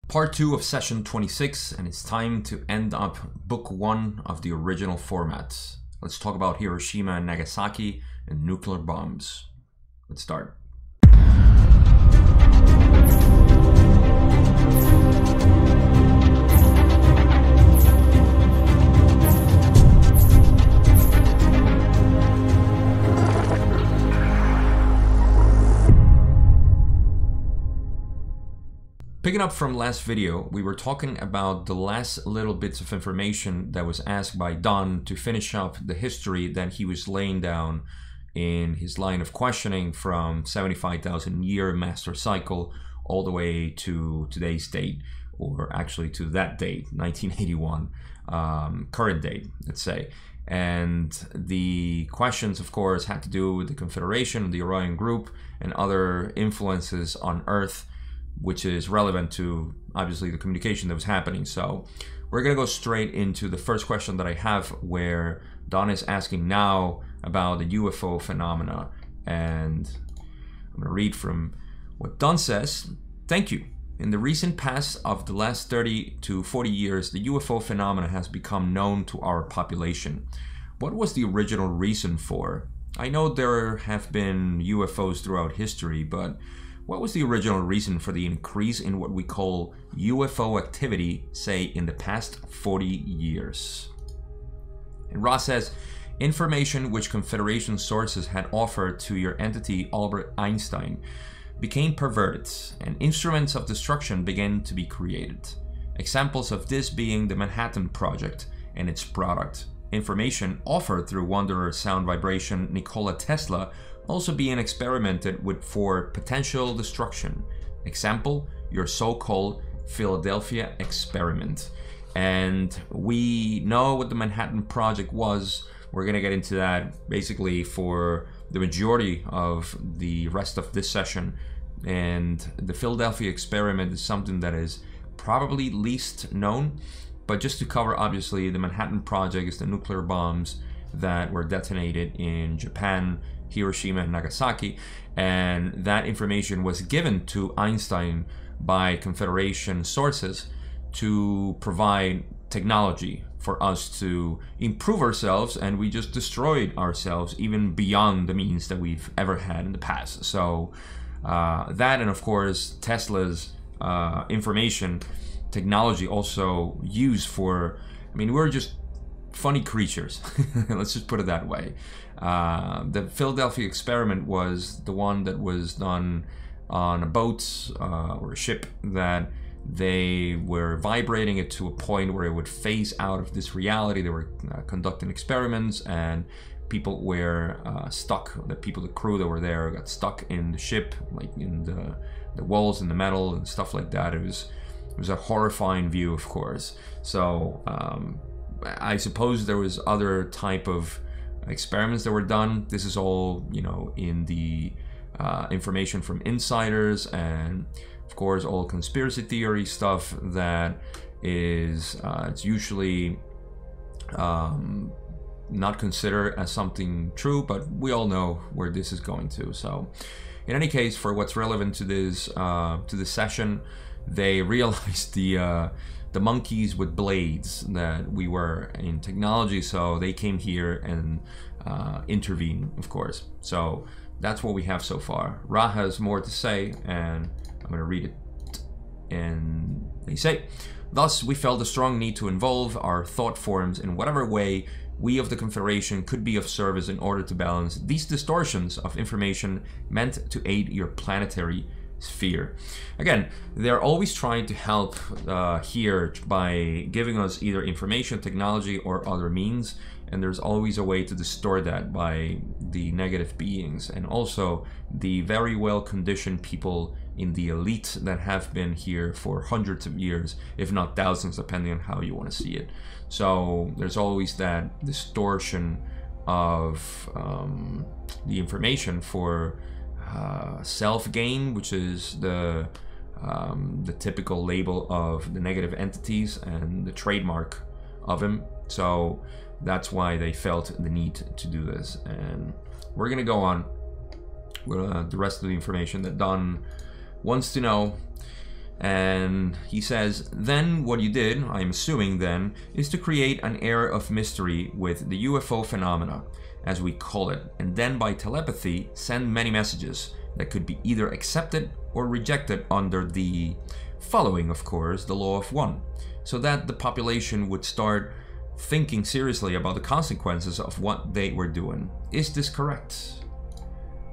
Part 2 of session 26, and it's time to end up book 1 of the original format. Let's talk about Hiroshima and Nagasaki and nuclear bombs. Let's start. Picking up from last video, we were talking about the last little bits of information that was asked by Don to finish up the history that he was laying down in his line of questioning from 75,000 year master cycle all the way to today's date, or actually to that date, 1981, current date, let's say. And the questions, of course, had to do with the Confederation, the Orion Group, and other influences on Earth, which is relevant to obviously the communication that was happening. So we're gonna go straight into the first question that I have, where Don is asking now about the UFO phenomena. And I'm gonna read from what Don says. Thank you. In the recent past of the last 30 to 40 years, the UFO phenomena has become known to our population. What was the original reason for? I know there have been UFOs throughout history, but what was the original reason for the increase in what we call UFO activity, say, in the past 40 years? And Ross says, information which Confederation sources had offered to your entity Albert Einstein became perverted, and instruments of destruction began to be created. Examples of this being the Manhattan Project and its product. Information offered through Wanderer sound vibration Nikola Tesla also being experimented with for potential destruction. Example, your so-called Philadelphia experiment. And we know what the Manhattan Project was. We're gonna get into that basically for the majority of the rest of this session. And the Philadelphia experiment is something that is probably least known, but just to cover, obviously, the Manhattan Project is the nuclear bombs that were detonated in Japan, Hiroshima and Nagasaki, and that information was given to Einstein by Confederation sources to provide technology for us to improve ourselves, and we just destroyed ourselves even beyond the means that we've ever had in the past. So that, and of course Tesla's information technology also used for, I mean, we're just funny creatures. Let's just put it that way. The Philadelphia experiment was the one that was done on a boat or a ship, that they were vibrating it to a point where it would phase out of this reality. They were conducting experiments, and people were stuck. The crew that were there got stuck in the ship, like in the walls and the metal and stuff like that. It was a horrifying view, of course. So I suppose there was other type of experiments that were done. This is all, you know, in the information from insiders, and of course all conspiracy theory stuff that is it's usually not considered as something true, but we all know where this is going to. So in any case, for what's relevant to this session, they realized the monkeys with blades that we were in technology, so they came here and intervened, of course. So that's what we have so far. Ra has more to say, and I'm going to read it. And they say, thus we felt a strong need to involve our thought forms in whatever way we of the Confederation could be of service in order to balance these distortions of information meant to aid your planetary sphere. Again, they're always trying to help here by giving us either information, technology, or other means, and there's always a way to distort that by the negative beings, and also the very well conditioned people in the elite that have been here for hundreds of years, if not thousands, depending on how you want to see it. So there's always that distortion of the information for self-gain, which is the typical label of the negative entities and the trademark of them. So that's why they felt the need to do this. And we're gonna go on with the rest of the information that Don wants to know. And he says, then what you did, I'm assuming then, is to create an air of mystery with the UFO phenomena, as we call it, and then by telepathy send many messages that could be either accepted or rejected under the following, of course, the law of one, so that the population would start thinking seriously about the consequences of what they were doing. Is this correct?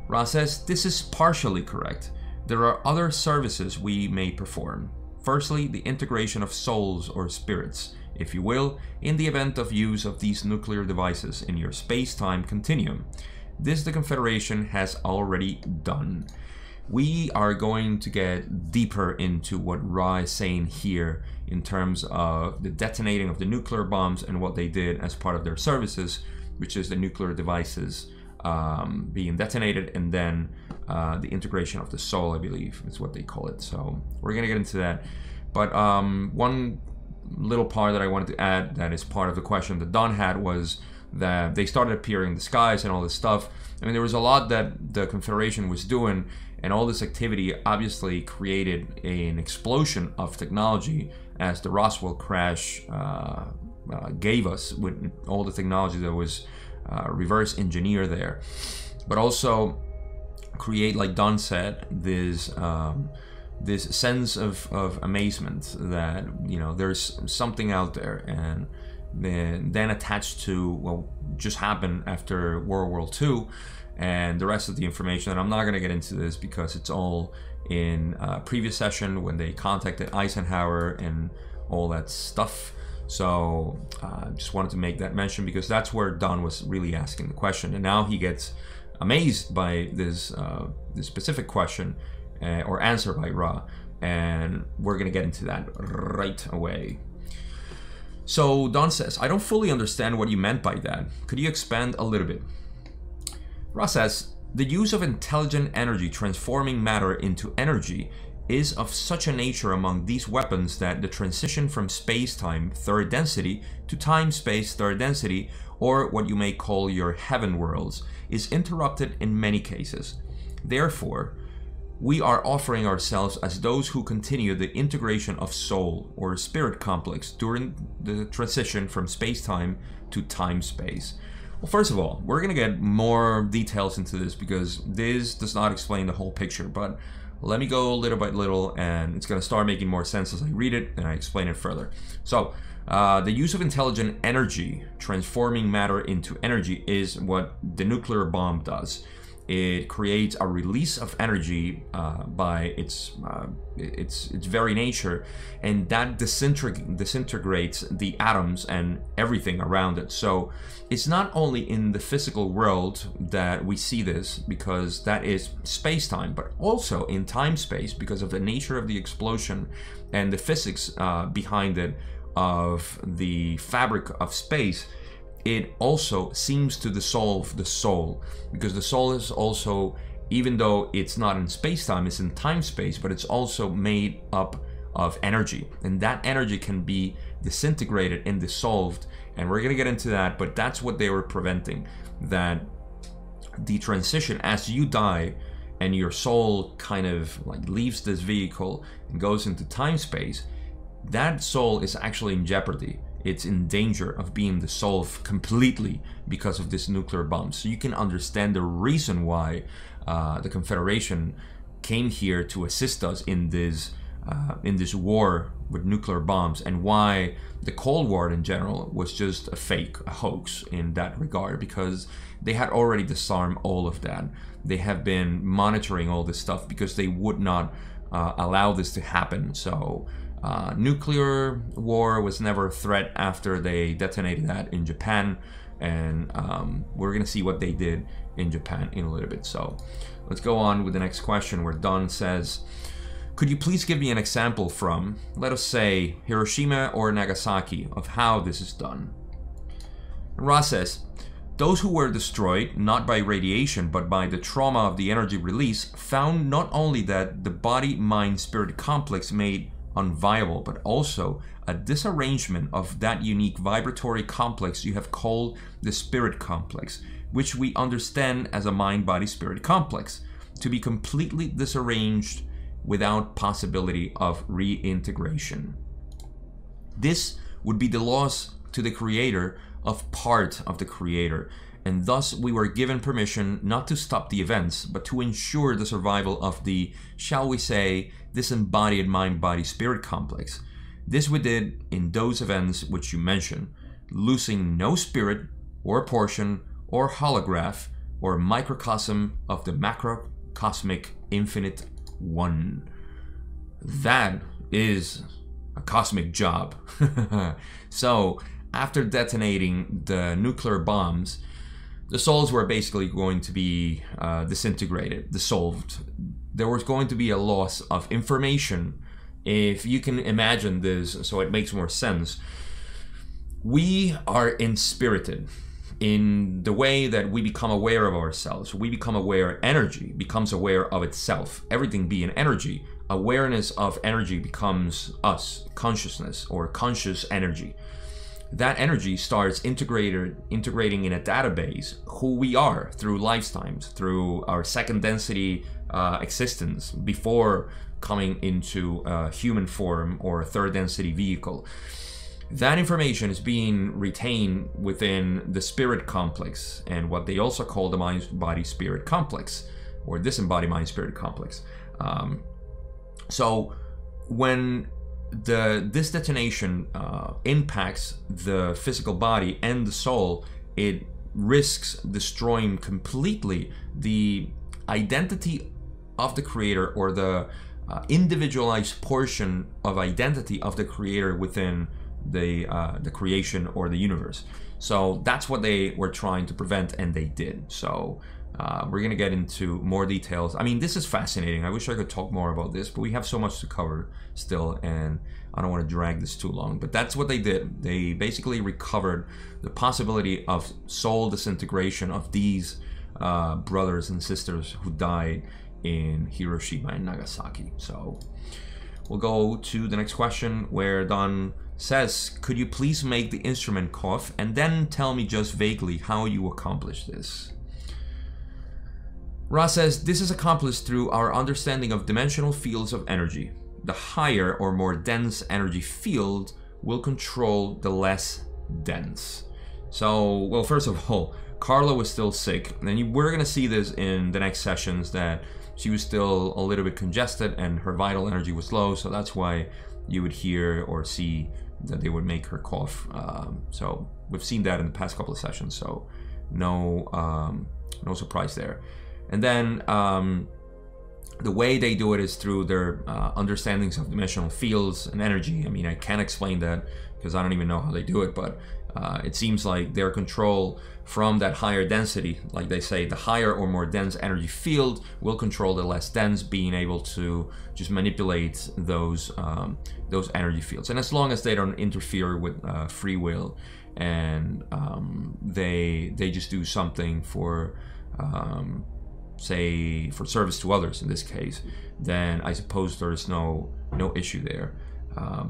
Ra says, this is partially correct. There are other services we may perform. Firstly, the integration of souls or spirits, if you will, in the event of use of these nuclear devices in your space-time continuum. This the Confederation has already done. We are going to get deeper into what Ra is saying here in terms of the detonating of the nuclear bombs and what they did as part of their services, which is the nuclear devices being detonated, and then the integration of the soul, I believe is what they call it. So we're gonna get into that. But one little part that I wanted to add that is part of the question that Don had was that they started appearing in the skies and all this stuff. I mean, there was a lot that the Confederation was doing, and all this activity obviously created an explosion of technology as the Roswell crash gave us, with all the technology that was reverse engineered there. But also create, like Don said, this sense of amazement that, you know, there's something out there, and then attached to what just happened after World War II and the rest of the information. And I'm not going to get into this because it's all in a previous session when they contacted Eisenhower and all that stuff. So I just wanted to make that mention because that's where Don was really asking the question, and now he gets amazed by this specific question or answer by Ra, and we're gonna get into that right away. So Don says, I don't fully understand what you meant by that. Could you expand a little bit? Ra says, the use of intelligent energy transforming matter into energy is of such a nature among these weapons that the transition from space-time third density to time-space third density, or what you may call your heaven worlds, is interrupted in many cases. Therefore, we are offering ourselves as those who continue the integration of soul or spirit complex during the transition from space-time to time-space. Well, first of all, we're going to get more details into this because this does not explain the whole picture, but let me go little by little, and it's going to start making more sense as I read it and I explain it further. So, the use of intelligent energy transforming matter into energy is what the nuclear bomb does. It creates a release of energy by its very nature, and that disintegrates the atoms and everything around it. So it's not only in the physical world that we see this, because that is space-time, but also in time-space because of the nature of the explosion and the physics behind it of the fabric of space. It also seems to dissolve the soul, because the soul is also, even though it's not in space-time, it's in time-space, but it's also made up of energy, and that energy can be disintegrated and dissolved, and we're gonna get into that. But that's what they were preventing, that the transition as you die and your soul kind of like leaves this vehicle and goes into time-space, that soul is actually in jeopardy. It's in danger of being dissolved completely because of this nuclear bomb. So you can understand the reason why the Confederation came here to assist us in this war with nuclear bombs, and why the Cold War in general was just a fake, a hoax in that regard, because they had already disarmed all of that. They have been monitoring all this stuff because they would not allow this to happen. So nuclear war was never a threat after they detonated that in Japan, and we're gonna see what they did in Japan in a little bit. So let's go on with the next question, where Don says, could you please give me an example from, let us say, Hiroshima or Nagasaki of how this is done? And Ra says, those who were destroyed not by radiation but by the trauma of the energy release found not only that the body-mind-spirit complex made unviable, but also a disarrangement of that unique vibratory complex you have called the spirit complex, which we understand as a mind-body-spirit complex, to be completely disarranged without possibility of reintegration. This would be the loss to the creator of part of the creator, and thus we were given permission not to stop the events, but to ensure the survival of the, shall we say, disembodied mind-body-spirit complex. This we did in those events which you mentioned, losing no spirit or portion or holograph or microcosm of the macrocosmic infinite one. That is a cosmic job. So after detonating the nuclear bombs, the souls were basically going to be disintegrated, dissolved. There was going to be a loss of information. If you can imagine this so it makes more sense, we are inspirited in the way that we become aware of ourselves. We become aware, energy becomes aware of itself. Everything being energy, awareness of energy becomes us, consciousness or conscious energy. That energy starts integrating in a database who we are through lifetimes, through our second density existence before coming into a human form or a third density vehicle. That information is being retained within the spirit complex, and what they also call the mind-body-spirit complex, or disembodied mind-spirit complex. So when this detonation impacts the physical body and the soul, it risks destroying completely the identity of the creator, or the individualized portion of identity of the creator within the creation or the universe. So that's what they were trying to prevent, and they did. So we're gonna get into more details. I mean, this is fascinating. I wish I could talk more about this, but we have so much to cover still, and I don't want to drag this too long. But that's what they did. They basically recovered the possibility of soul disintegration of these brothers and sisters who died in Hiroshima and Nagasaki. So we'll go to the next question, where Don says, could you please make the instrument cough and then tell me just vaguely how you accomplished this? Ra says, this is accomplished through our understanding of dimensional fields of energy. The higher or more dense energy field will control the less dense. So, well, first of all, Carla was still sick, and we're going to see this in the next sessions, that she was still a little bit congested and her vital energy was low, so that's why you would hear or see that they would make her cough. So we've seen that in the past couple of sessions, so no surprise there. And then the way they do it is through their understandings of dimensional fields and energy. I mean, I can't explain that because I don't even know how they do it, but it seems like their control from that higher density, like they say, the higher or more dense energy field will control the less dense, being able to just manipulate those energy fields. And as long as they don't interfere with free will, and they just do something for say for service to others in this case, then I suppose there is no issue there.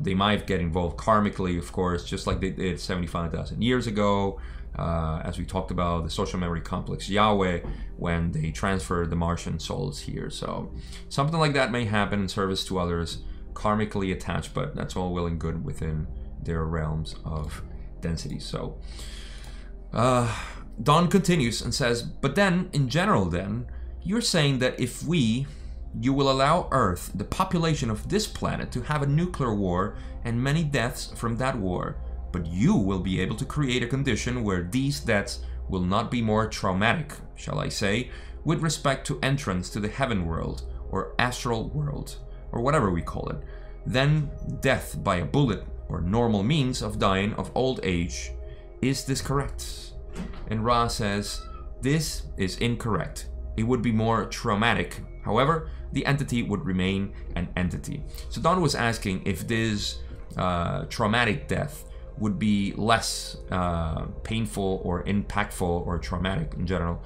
They might get involved karmically, of course, just like they did 75,000 years ago, as we talked about the social memory complex Yahweh, when they transferred the Martian souls here. So something like that may happen in service to others, karmically attached, but that's all well and good within their realms of density. So Don continues and says, but then, in general then, you're saying that if you will allow Earth, the population of this planet, to have a nuclear war and many deaths from that war, but you will be able to create a condition where these deaths will not be more traumatic, shall I say, with respect to entrance to the heaven world or astral world, or whatever we call it, then death by a bullet or normal means of dying of old age. Is this correct? And Ra says, this is incorrect. It would be more traumatic. However, the entity would remain an entity. So Don was asking if this traumatic death would be less painful or impactful or traumatic in general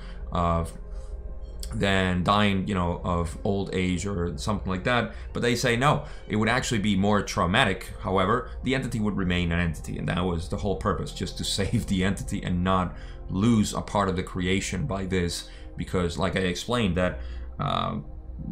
than dying, of old age or something like that. But they say no, it would actually be more traumatic. However, the entity would remain an entity, and that was the whole purpose, just to save the entity and not lose a part of the creation by this. Because, like I explained, that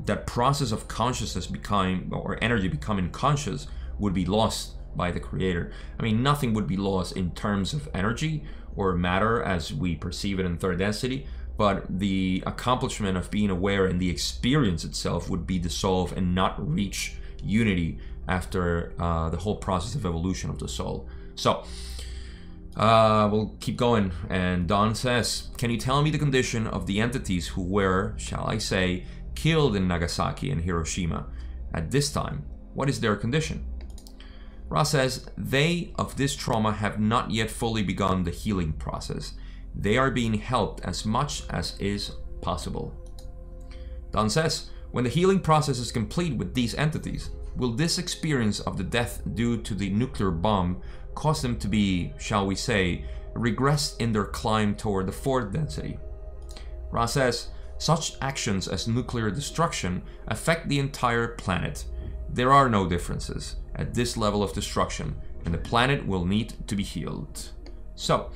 that process of consciousness becoming, or energy becoming conscious, would be lost by the creator. I mean, nothing would be lost in terms of energy or matter as we perceive it in third density, but the accomplishment of being aware and the experience itself would be dissolved and not reach unity after the whole process of evolution of the soul. So we'll keep going, and Don says, can you tell me the condition of the entities who were, shall I say, killed in Nagasaki and Hiroshima at this time? What is their condition? Ra says, they of this trauma have not yet fully begun the healing process. They are being helped as much as is possible. Don says, when the healing process is complete with these entities, will this experience of the death due to the nuclear bomb cause them to be, shall we say, regressed in their climb toward the fourth density? Ra says, such actions as nuclear destruction affect the entire planet. There are no differences at this level of destruction, and the planet will need to be healed. So,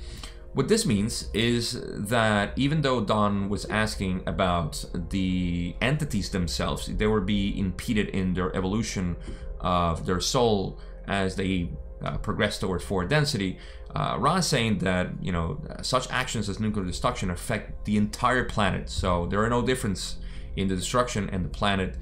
what this means is that even though Don was asking about the entities themselves, they were being impeded in their evolution of their soul as they progress toward fourth density, Ra is saying that, you know, such actions as nuclear destruction affect the entire planet. So there are no difference in the destruction, and the planet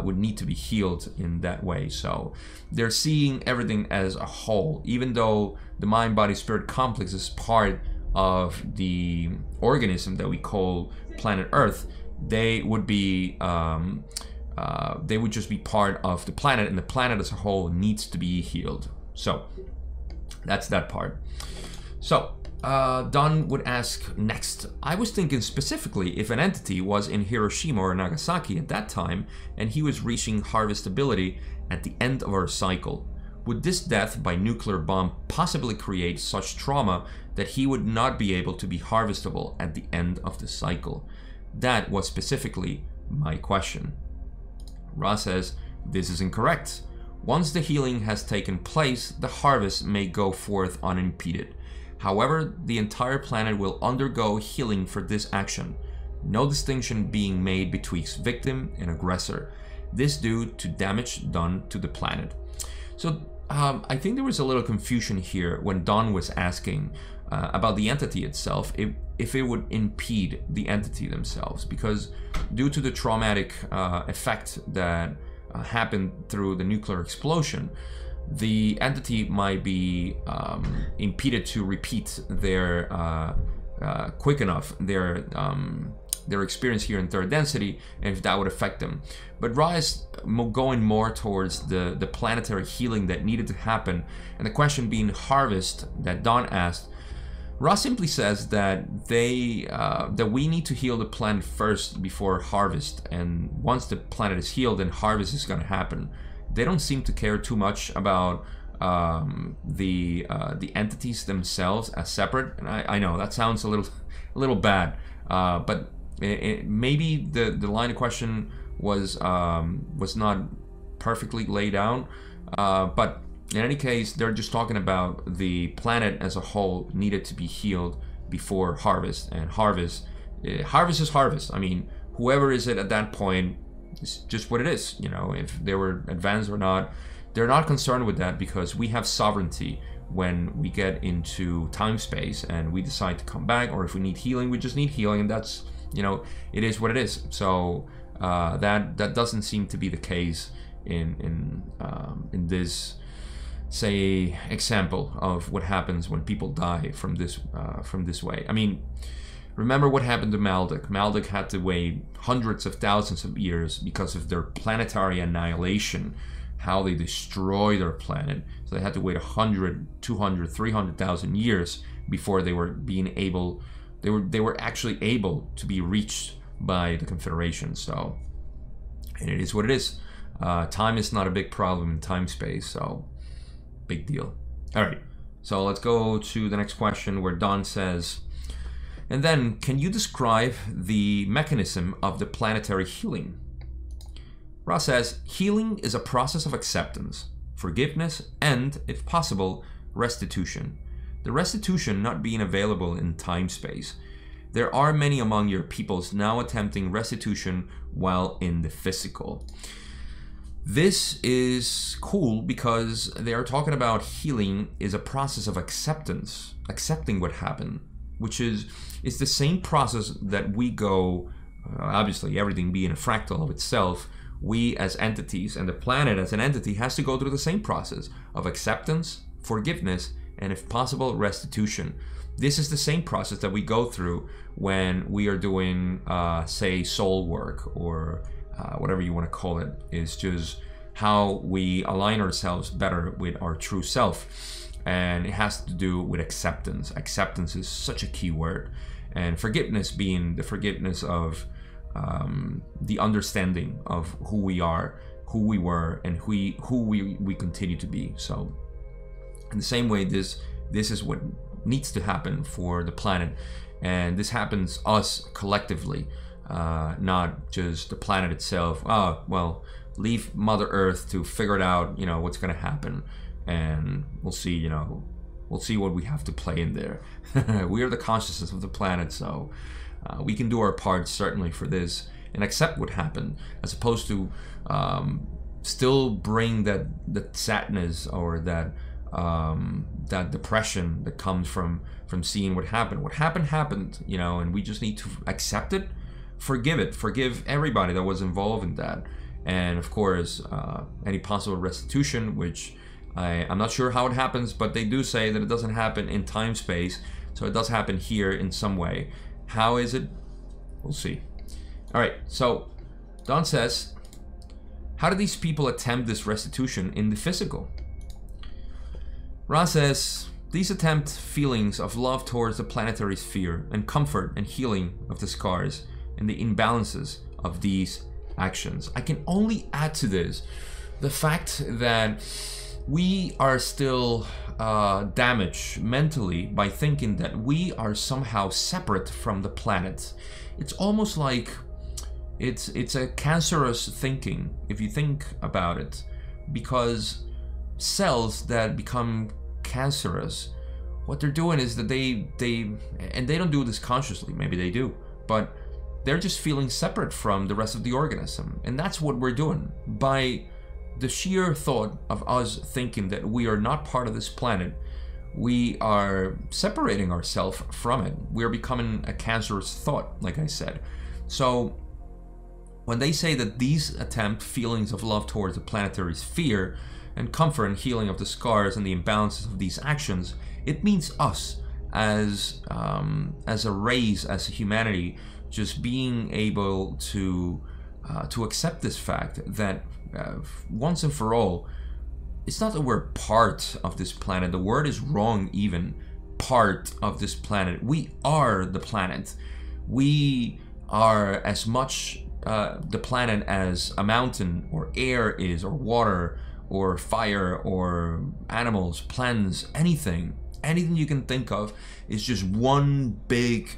would need to be healed in that way. So they're seeing everything as a whole, even though the mind-body-spirit complex is part of the organism that we call planet Earth. They would be they would just be part of the planet, and the planet as a whole needs to be healed. So that's that part. So Don would ask next, I was thinking specifically if an entity was in Hiroshima or Nagasaki at that time and he was reaching harvestability at the end of our cycle, would this death by nuclear bomb possibly create such trauma that he would not be able to be harvestable at the end of the cycle? That was specifically my question. Ra says, this is incorrect. Once the healing has taken place, the harvest may go forth unimpeded. However, the entire planet will undergo healing for this action. No distinction being made betwixt victim and aggressor. This due to damage done to the planet. So I think there was a little confusion here when Don was asking about the entity itself, if it would impede the entity themselves, because due to the traumatic effect that happened through the nuclear explosion, the entity might be impeded to repeat their quick enough their experience here in third density, and if that would affect them. But Ra is going more towards the planetary healing that needed to happen, and the question being harvest that Don asked. Ra simply says that that we need to heal the planet first before harvest, and once the planet is healed, then harvest is going to happen. They don't seem to care too much about the entities themselves as separate, and I know that sounds a little bad, but maybe the line of question was not perfectly laid down, but in any case, they're just talking about the planet as a whole needed to be healed before harvest, and harvest is harvest. I mean, whoever is it at that point, it's just what it is. You know, if they were advanced or not, they're not concerned with that, because we have sovereignty when we get into time space and we decide to come back, or if we need healing, we just need healing, and that's, you know, it is what it is. So that doesn't seem to be the case in this, say, example of what happens when people die from this way. I mean, remember what happened to Maldek. Maldek had to wait hundreds of thousands of years because of their planetary annihilation, how they destroyed their planet. So they had to wait 100, 200, 300,000 years before they were actually able to be reached by the Confederation. So, and it is what it is. Time is not a big problem in time space, so big deal. All right, so let's go to the next question, where Don says, and then, can you describe the mechanism of the planetary healing? Ra says, healing is a process of acceptance, forgiveness, and, if possible, restitution. The restitution not being available in time-space. There are many among your peoples now attempting restitution while in the physical. This is cool because they are talking about healing is a process of acceptance, accepting what happened, which is the same process that we go, obviously everything being a fractal of itself, we as entities and the planet as an entity has to go through the same process of acceptance, forgiveness, and if possible, restitution. This is the same process that we go through when we are doing, say, soul work or whatever you want to call it. Is just how we align ourselves better with our true self. And it has to do with acceptance. Acceptance is such a key word. And forgiveness being the forgiveness of the understanding of who we are, who we were, and who we continue to be. So in the same way, this is what needs to happen for the planet, and this happens us collectively, not just the planet itself. Oh, well, leave Mother Earth to figure it out, you know, what's going to happen, and we'll see, you know, we'll see what we have to play in there. We are the consciousness of the planet, so we can do our part certainly for this and accept what happened, as opposed to still bring that sadness or that depression that comes from seeing what happened. What happened, you know, and we just need to accept it, forgive everybody that was involved in that, and of course any possible restitution, which I'm not sure how it happens, but they do say that it doesn't happen in time space, so it does happen here in some way. How is it? We'll see. All right, so Don says, how do these people attempt this restitution in the physical? Ra says, these attempt feelings of love towards the planetary sphere and comfort and healing of the scars and the imbalances of these actions. I can only add to this the fact that we are still damaged mentally by thinking that we are somehow separate from the planet. It's almost like it's a cancerous thinking, if you think about it, because cells that become cancerous, what they're doing is that they don't do this consciously, maybe they do, but they're just feeling separate from the rest of the organism. And that's what we're doing by the sheer thought of us thinking that we are not part of this planet. We are separating ourselves from it. We're becoming a cancerous thought, like I said. So when they say that these attempt feelings of love towards the planetary sphere and comfort and healing of the scars and the imbalances of these actions, it means us as a race, as a humanity, just being able to accept this fact that once and for all, it's not that we're part of this planet. The word is wrong even. Part of this planet. We are the planet. We are as much the planet as a mountain or air is, or water or fire or animals, plants, anything you can think of is just one big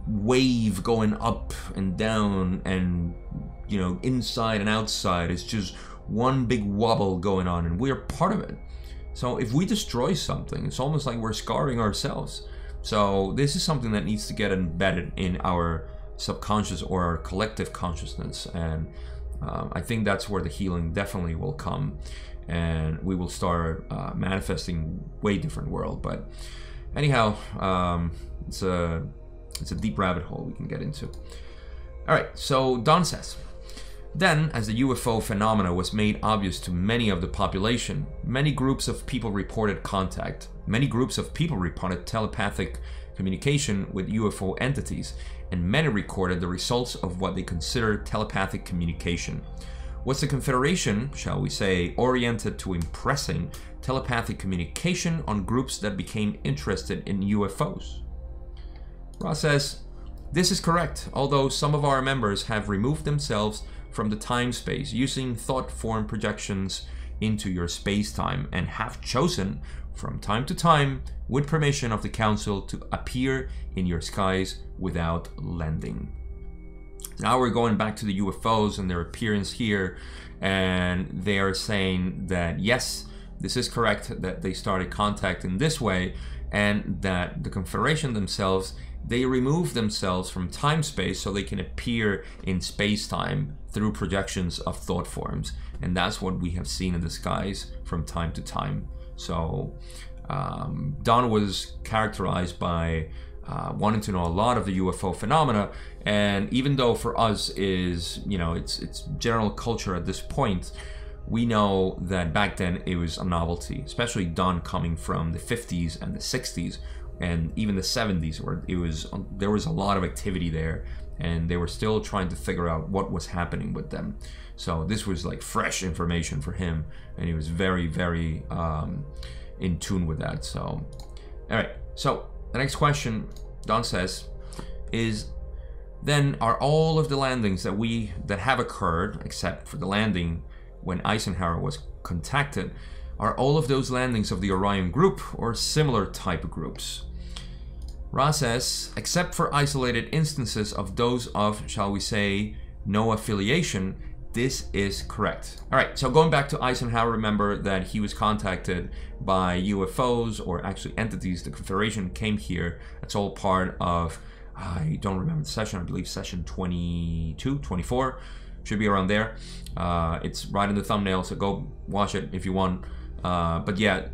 wave going up and down, and you know, inside and outside. It's just one big wobble going on, and we're part of it. So if we destroy something, it's almost like we're scarring ourselves. So this is something that needs to get embedded in our subconscious or our collective consciousness, and I think that's where the healing definitely will come, and we will start manifesting way different world. But anyhow, it's a deep rabbit hole we can get into. All right, so Don says, then, as the UFO phenomena was made obvious to many of the population, many groups of people reported contact. Many groups of people reported telepathic communication with UFO entities, and many recorded the results of what they considered telepathic communication. Was the Confederation, shall we say, oriented to impressing telepathic communication on groups that became interested in UFOs? Ross says, this is correct, although some of our members have removed themselves from the time-space using thought-form projections into your space-time and have chosen from time to time, with permission of the Council, to appear in your skies without landing. Now we're going back to the UFOs and their appearance here, and they are saying that yes, this is correct, that they started contact in this way, and that the Confederation themselves, they remove themselves from time-space so they can appear in space-time through projections of thought forms. And that's what we have seen in the skies from time to time. So Don was characterized by wanting to know a lot of the UFO phenomena, and even though for us is, you know, it's general culture at this point, we know that back then it was a novelty, especially Don coming from the 50s and the 60s and even the 70s, where there was a lot of activity there, and they were still trying to figure out what was happening with them. So this was like fresh information for him, and he was very, very in tune with that. So, all right. So the next question, Don says, is then are all of the landings that have occurred, except for the landing when Eisenhower was contacted, are all of those landings of the Orion group or similar type of groups? Ra says, except for isolated instances of those of, shall we say, no affiliation, this is correct. All right, so going back to Eisenhower, remember that he was contacted by UFOs, or actually entities. The Confederation came here. That's all part of, I don't remember the session, I believe session 22, 24, should be around there. It's right in the thumbnail, so go watch it if you want. But yeah,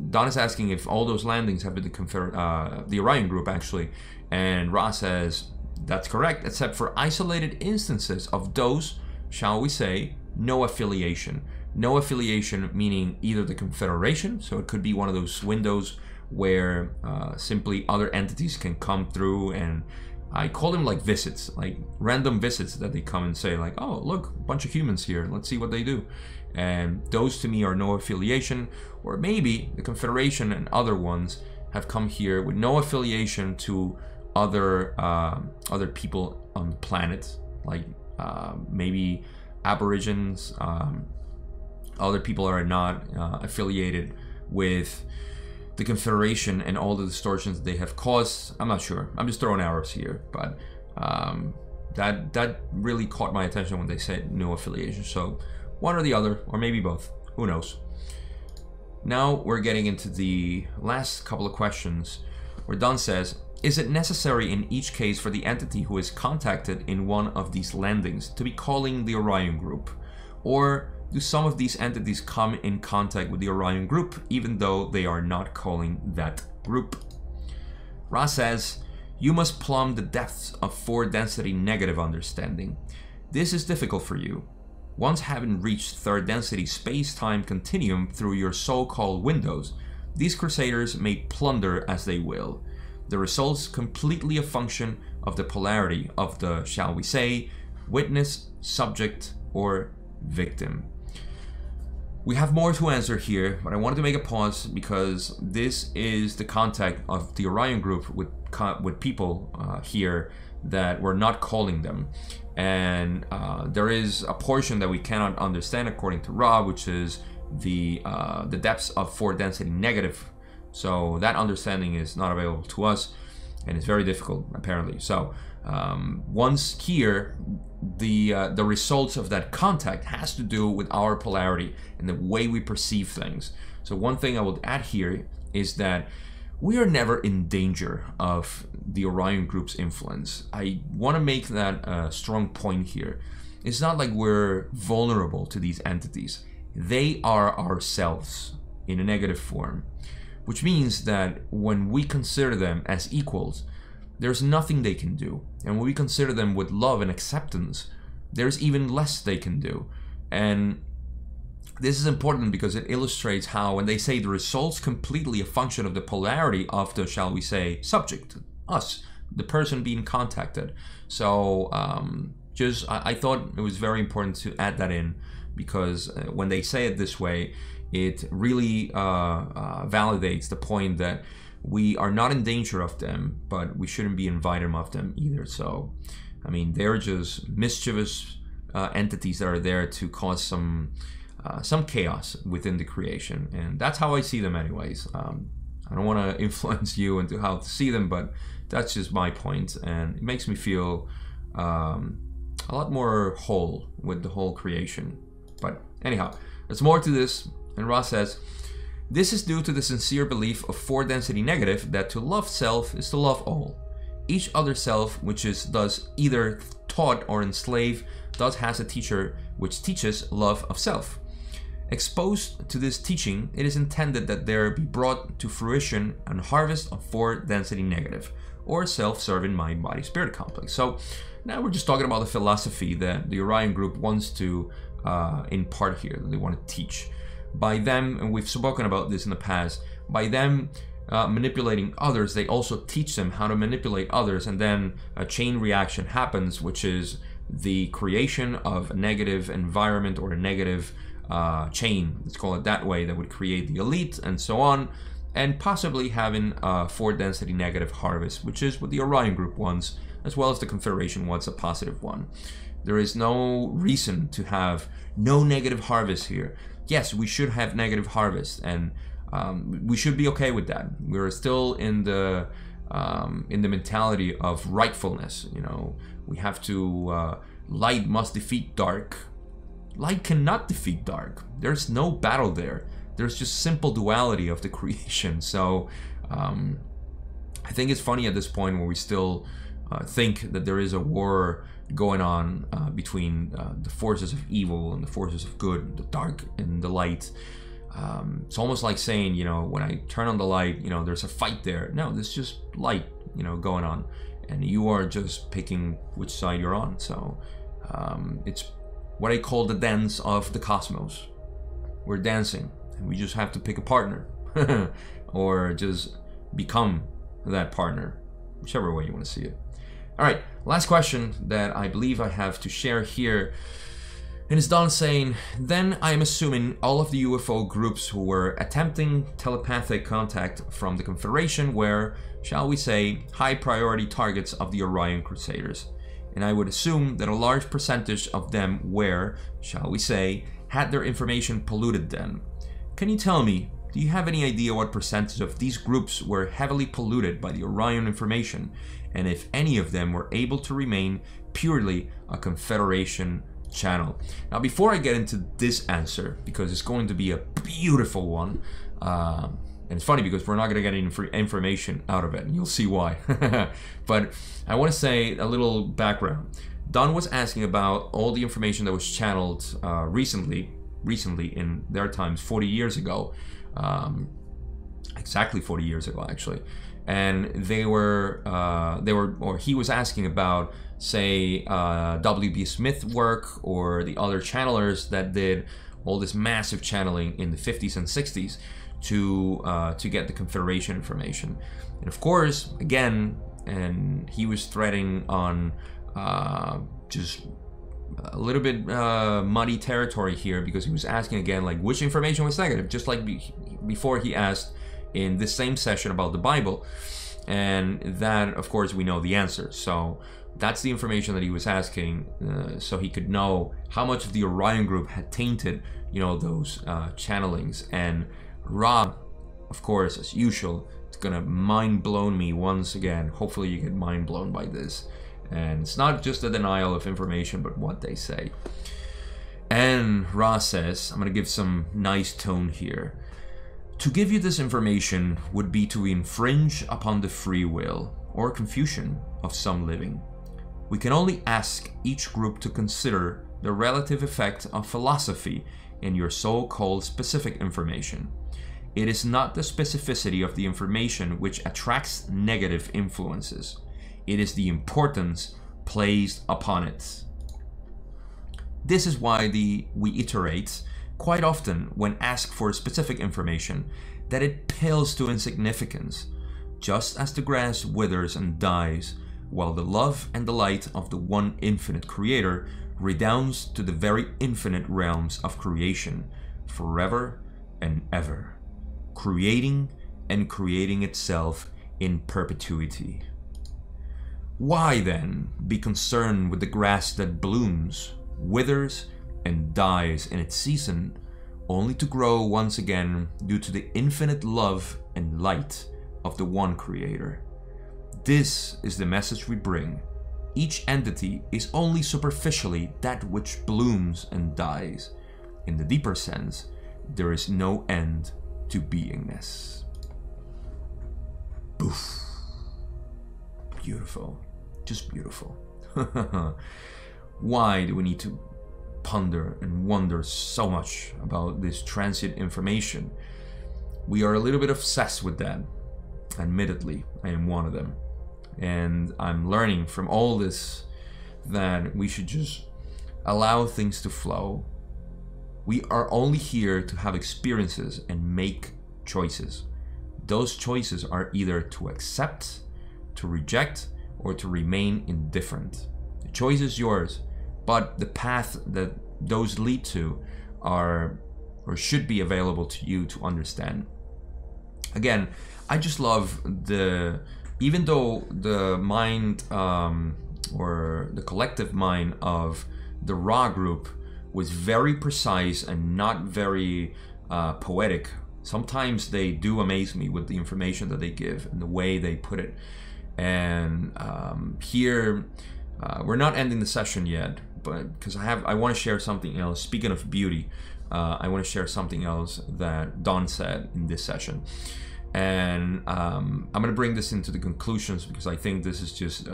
Don is asking if all those landings have been the Orion group, actually. And Ra says, that's correct, except for isolated instances of those, shall we say, no affiliation. No affiliation meaning either the Confederation, so it could be one of those windows where simply other entities can come through, and I call them like visits, like random visits that they come and say like, oh, look, a bunch of humans here, let's see what they do. And those to me are no affiliation. Or maybe the Confederation and other ones have come here with no affiliation to other people on the planet, like maybe Aborigines, other people are not affiliated with the Confederation and all the distortions they have caused. I'm not sure. I'm just throwing arrows here, but that really caught my attention when they said no affiliation. So one or the other, or maybe both. Who knows? Now we're getting into the last couple of questions, where Don says, is it necessary in each case for the entity who is contacted in one of these landings to be calling the Orion group? Or do some of these entities come in contact with the Orion group even though they are not calling that group? Ra says, you must plumb the depths of 4-density negative understanding. This is difficult for you. Once having reached 3rd density space-time continuum through your so-called windows, these crusaders may plunder as they will. The results completely a function of the polarity of the, shall we say, witness, subject, or victim. We have more to answer here, but I wanted to make a pause because this is the contact of the Orion group with people here that we're not calling them. And there is a portion that we cannot understand according to Ra, which is the depths of 4-density negative. So that understanding is not available to us, and it's very difficult apparently. So once here, the results of that contact has to do with our polarity and the way we perceive things. So one thing I would add here is that we are never in danger of the Orion group's influence. I want to make that a strong point here. It's not like we're vulnerable to these entities. They are ourselves in a negative form, which means that when we consider them as equals, there's nothing they can do. And when we consider them with love and acceptance, there's even less they can do. And this is important because it illustrates how, when they say the results completely a function of the polarity of the, shall we say, subject, us, the person being contacted. So I thought it was very important to add that in, because when they say it this way, it really validates the point that we are not in danger of them, but we shouldn't be inviting of them either. So, I mean, they're just mischievous entities that are there to cause some chaos within the creation, and that's how I see them anyways. I don't want to influence you into how to see them, but that's just my point, and it makes me feel a lot more whole with the whole creation. But anyhow, there's more to this, and Ross says, This is due to the sincere belief of 4-density negative that to love self is to love all. Each other self, which is thus either taught or enslaved, thus has a teacher which teaches love of self. Exposed to this teaching, it is intended that there be brought to fruition an harvest of 4-density negative, or self-serving mind-body-spirit complex. So now we're just talking about the philosophy that the Orion group wants to impart here, that they want to teach. By them, and we've spoken about this in the past, by them manipulating others, they also teach them how to manipulate others, and then a chain reaction happens, which is the creation of a negative environment or a negative chain, let's call it that way, that would create the elite and so on, and possibly having a 4-density negative harvest, which is what the Orion group wants, as well as the Confederation wants a positive one. There is no reason to have no negative harvest here. Yes, we should have negative harvest, and we should be okay with that. We're still in the mentality of rightfulness. You know, we have to light must defeat dark. Light cannot defeat dark. There's no battle there. There's just simple duality of the creation. So I think it's funny at this point where we still think that there is a war going on between the forces of evil and the forces of good, the dark and the light. It's almost like saying, you know, when I turn on the light, you know, there's a fight there. No, there's just light, you know, going on, and you are just picking which side you're on. So it's what I call the dance of the cosmos. We're dancing, and we just have to pick a partner or just become that partner, whichever way you want to see it. All right, last question that I believe I have to share here. And it's Don saying, then I am assuming all of the UFO groups who were attempting telepathic contact from the Confederation were, shall we say, high priority targets of the Orion Crusaders. And I would assume that a large percentage of them were, shall we say, had their information polluted then. Can you tell me, do you have any idea what percentage of these groups were heavily polluted by the Orion information, and if any of them were able to remain purely a Confederation channel? Now, before I get into this answer, because it's going to be a beautiful one, and it's funny because we're not going to get any information out of it, and you'll see why. But I want to say a little background. Don was asking about all the information that was channeled recently in their times, 40 years ago, exactly 40 years ago actually, and he was asking about, say, W.B. Smith work or the other channelers that did all this massive channeling in the 50s and 60s to get the Confederation information. And of course, again, and he was threading on just a little bit muddy territory here, because he was asking again, like, which information was negative, just like before he asked in this same session about the Bible. And that, of course, we know the answer. So that's the information that he was asking, so he could know how much of the Orion group had tainted, you know, those channelings. And Ra, of course, as usual, is gonna mind blown me once again. Hopefully you get mind blown by this. And it's not just a denial of information, but what they say. And Ra says, I'm gonna give some nice tone here. To give you this information would be to infringe upon the free will or confusion of some living. We can only ask each group to consider the relative effect of philosophy in your so-called specific information. It is not the specificity of the information which attracts negative influences. It is the importance placed upon it. This is why we iterate quite often when asked for specific information that it pales to insignificance, just as the grass withers and dies, while the love and the light of the one infinite Creator redounds to the very infinite realms of creation, forever and ever, creating and creating itself in perpetuity. Why then be concerned with the grass that blooms, withers, and dies in its season, only to grow once again due to the infinite love and light of the one Creator? This is the message we bring. Each entity is only superficially that which blooms and dies. In the deeper sense, there is no end to beingness. Boof. Beautiful. Just beautiful. Why do we need to ponder and wonder so much about this transient information? We are a little bit obsessed with that. Admittedly, I am one of them. And I'm learning from all this that we should just allow things to flow. We are only here to have experiences and make choices. Those choices are either to accept, to reject, or to remain indifferent. The choice is yours, but the path that those lead to are or should be available to you to understand. Again, I just love even though the mind or the collective mind of the Ra group was very precise and not very poetic, sometimes they do amaze me with the information that they give and the way they put it. And here, we're not ending the session yet, but because I want to share something else. Speaking of beauty, I want to share something else that Don said in this session. And I'm going to bring this into the conclusions because I think this is just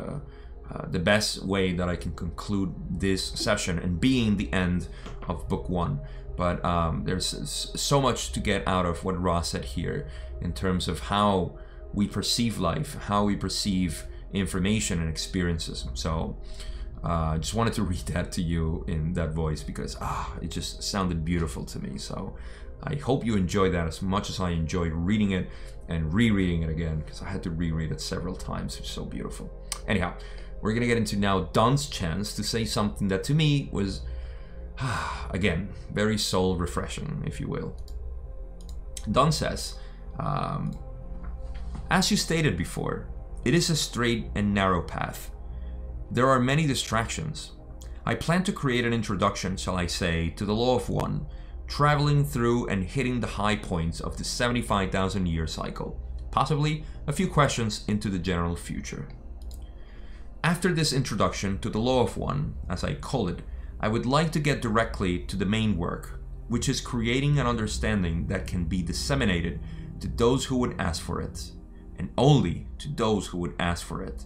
the best way that I can conclude this session and being the end of book 1. But there's so much to get out of what Ra said here in terms of how we perceive life, how we perceive information and experiences. So I just wanted to read that to you in that voice because it just sounded beautiful to me. So I hope you enjoy that as much as I enjoyed reading it and rereading it again, because I had to reread it several times. It's so beautiful. Anyhow, we're gonna get into now Don's chance to say something that to me was, again, very soul refreshing, if you will. Don says, as you stated before, it is a straight and narrow path. There are many distractions. I plan to create an introduction, shall I say, to the Law of One, traveling through and hitting the high points of the 75,000 year cycle, possibly a few questions into the general future. After this introduction to the Law of One, as I call it, I would like to get directly to the main work, which is creating an understanding that can be disseminated to those who would ask for it, and only to those who would ask for it,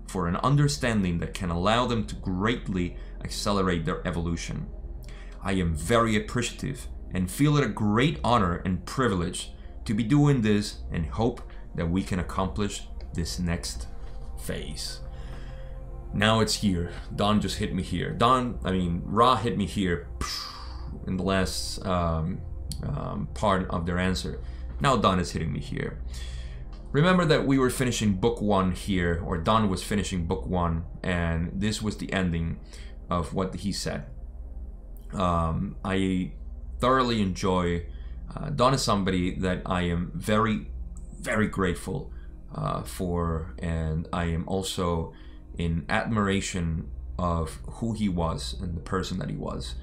for an understanding that can allow them to greatly accelerate their evolution. I am very appreciative and feel it a great honor and privilege to be doing this and hope that we can accomplish this next phase. Now it's here. Don just hit me here. Ra hit me here in the last part of their answer. Now Don is hitting me here. Remember that we were finishing book 1 here, or Don was finishing book 1, and this was the ending of what he said. I thoroughly enjoy, Don is somebody that I am very, very grateful for, and I am also in admiration of who he was and the person that he was.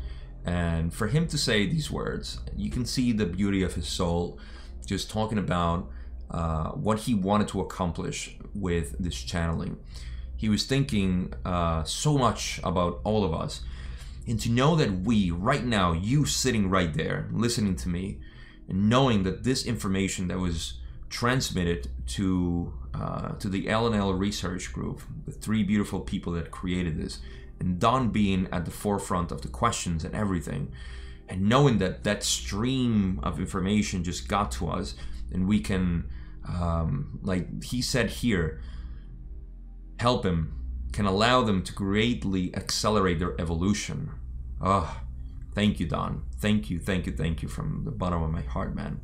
And for him to say these words, you can see the beauty of his soul, just talking about what he wanted to accomplish with this channeling. He was thinking so much about all of us. And to know that we, right now, you sitting right there, listening to me, and knowing that this information that was transmitted to the L&L research group, the 3 beautiful people that created this, and Don being at the forefront of the questions and everything, and knowing that that stream of information just got to us, and we can, like he said here, help him, can allow them to greatly accelerate their evolution. Thank you, Don. Thank you, thank you, thank you from the bottom of my heart, man.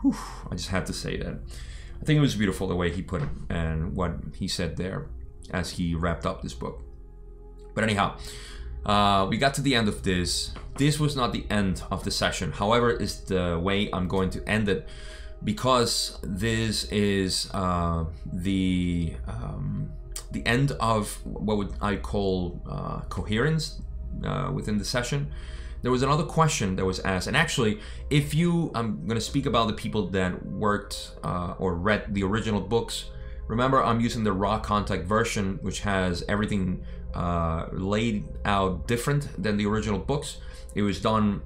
Whew, I just had to say that. I think it was beautiful the way he put it and what he said there as he wrapped up this book. But anyhow, we got to the end of this. This was not the end of the session. However, it's the way I'm going to end it, because this is the end of what would I call coherence within the session. There was another question that was asked, and actually, I'm going to speak about the people that worked or read the original books. Remember, I'm using the raw contact version, which has everything laid out different than the original books. It was done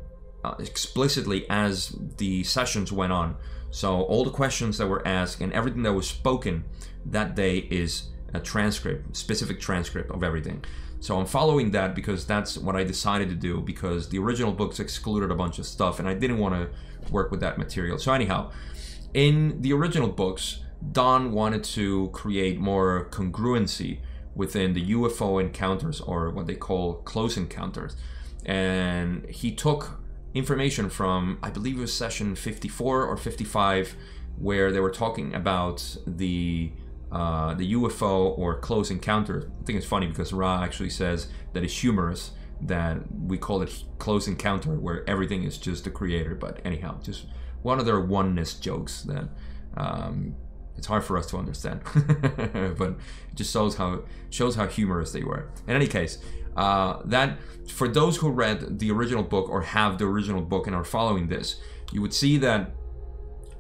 explicitly as the sessions went on. So all the questions that were asked and everything that was spoken that day is a transcript, specific transcript of everything. So I'm following that because that's what I decided to do, because the original books excluded a bunch of stuff and I didn't want to work with that material. So anyhow, in the original books, Don wanted to create more congruency within the UFO encounters, or what they call close encounters. And he took information from, I believe it was session 54 or 55, where they were talking about the UFO or close encounter. I think it's funny because Ra actually says that it's humorous that we call it close encounter, where everything is just the creator. But anyhow, just one of their oneness jokes that it's hard for us to understand, but it just shows how humorous they were. In any case, that for those who read the original book or have the original book and are following this, you would see that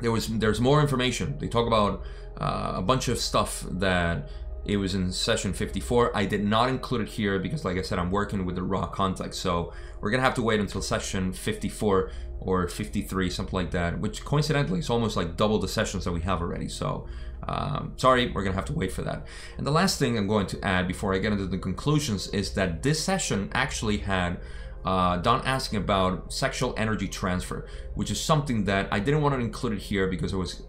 there's more information. They talk about a bunch of stuff that it was in session 54. I did not include it here because, like I said, I'm working with the raw context. So we're gonna have to wait until session 54 or 53, something like that, which coincidentally is almost like double the sessions that we have already. So sorry, we're gonna have to wait for that. And the last thing I'm going to add before I get into the conclusions is that this session actually had Don asking about sexual energy transfer, which is something that I didn't want to include it here because it was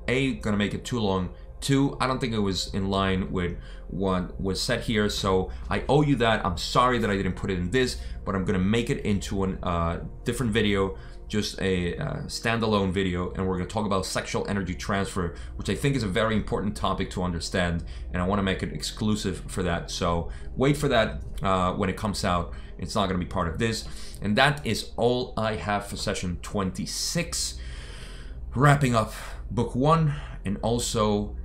gonna make it too long. 2, I don't think it was in line with what was said here, so I owe you that. I'm sorry that I didn't put it in this, but I'm gonna make it into a different video, just a standalone video, and we're gonna talk about sexual energy transfer, which I think is a very important topic to understand, and I wanna make it exclusive for that. So wait for that when it comes out. It's not gonna be part of this. And that is all I have for session 26. Wrapping up book 1 and also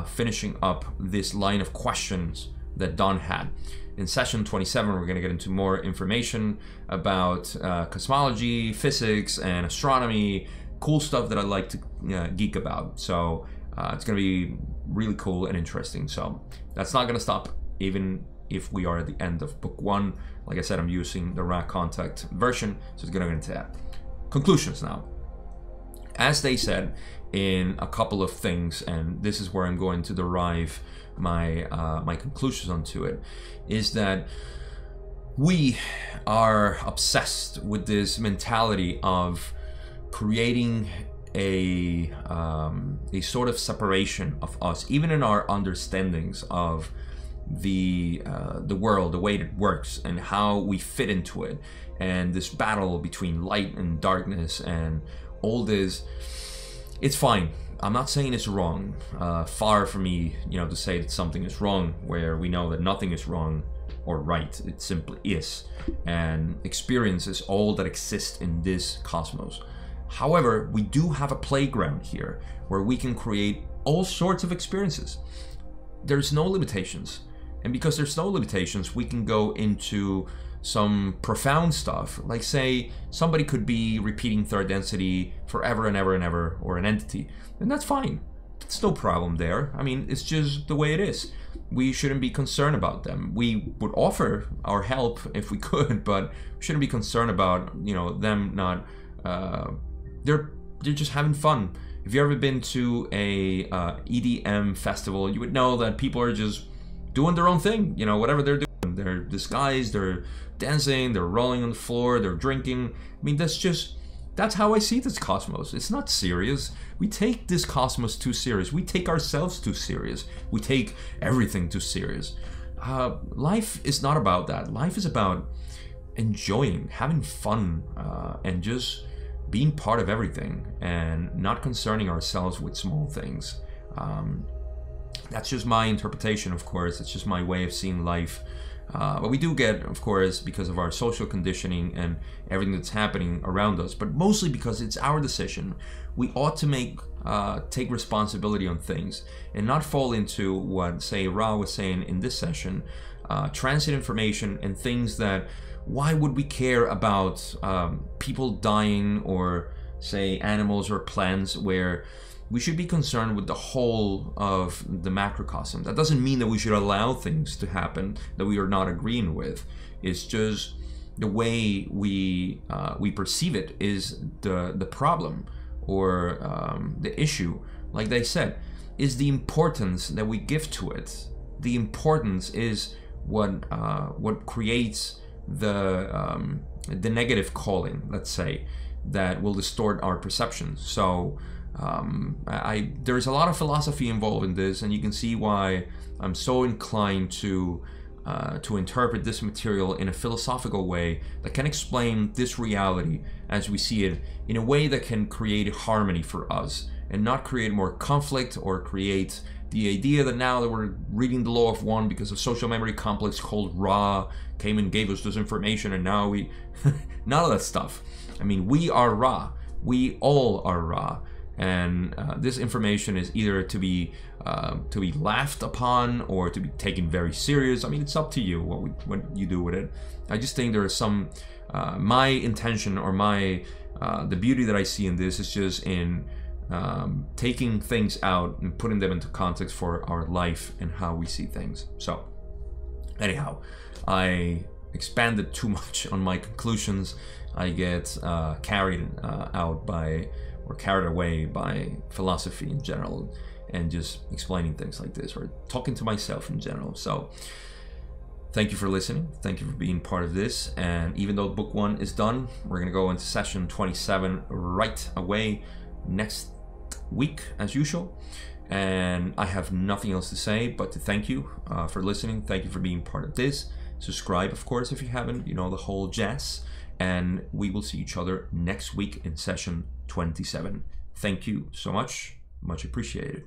finishing up this line of questions that Don had. In session 27, we're going to get into more information about cosmology, physics, and astronomy, cool stuff that I like to geek about. So it's going to be really cool and interesting. So that's not going to stop even if we are at the end of book 1. Like I said, I'm using the raw contact version, so it's going to get into that. Conclusions now. As they said in a couple of things, and this is where I'm going to derive my my conclusions onto it, is that we are obsessed with this mentality of creating a sort of separation of us, even in our understandings of the world, the way it works, and how we fit into it, and this battle between light and darkness and all this. It's fine. I'm not saying it's wrong. Far from me, to say that something is wrong where we know that nothing is wrong or right. It simply is. And experience is all that exists in this cosmos. However, we do have a playground here where we can create all sorts of experiences. There's no limitations. And because there's no limitations, we can go into some profound stuff, like say somebody could be repeating third density forever and ever and ever, or an entity, and that's fine. It's no problem there. I mean, it's just the way it is. We shouldn't be concerned about them. We would offer our help if we could, but we shouldn't be concerned about them not. They're just having fun. If you've ever been to a EDM festival, you would know that people are just doing their own thing. Whatever they're doing. They're disguised, they're dancing, they're rolling on the floor, they're drinking. I mean, that's how I see this cosmos. It's not serious. We take this cosmos too serious. We take ourselves too serious. We take everything too serious. Life is not about that. Life is about enjoying, having fun, and just being part of everything and not concerning ourselves with small things. That's just my interpretation, of course. It's just my way of seeing life. But we do get, of course, because of our social conditioning and everything that's happening around us, but mostly because it's our decision. We ought to take responsibility on things and not fall into what, say, Ra was saying in this session, transit information and things that, why would we care about people dying or, say, animals or plants, where we should be concerned with the whole of the macrocosm. That doesn't mean that we should allow things to happen that we are not agreeing with. It's just the way we perceive it is the problem, or the issue. Like they said, is the importance that we give to it. The importance is what creates the negative calling, let's say, that will distort our perceptions. So there's a lot of philosophy involved in this, and you can see why I'm so inclined to interpret this material in a philosophical way that can explain this reality as we see it in a way that can create harmony for us and not create more conflict, or create the idea that now that we're reading the law of one because a social memory complex called Ra came and gave us this information, and now we none of that stuff. I mean, we are Ra. We all are Ra. And this information is either to be laughed upon or to be taken very serious. I mean, it's up to you what you do with it. I just think there is some my intention, or my the beauty that I see in this is just in taking things out and putting them into context for our life and how we see things. So anyhow, I expanded too much on my conclusions. I get carried out by, or carried away by, philosophy in general, and just explaining things like this, or talking to myself in general. So thank you for listening. Thank you for being part of this. And even though book 1 is done, we're going to go into session 27 right away next week as usual. And I have nothing else to say but to thank you for listening. Thank you for being part of this. Subscribe, of course, if you haven't, you know, the whole jazz. And we will see each other next week in session 27. Thank you so much. Much appreciated.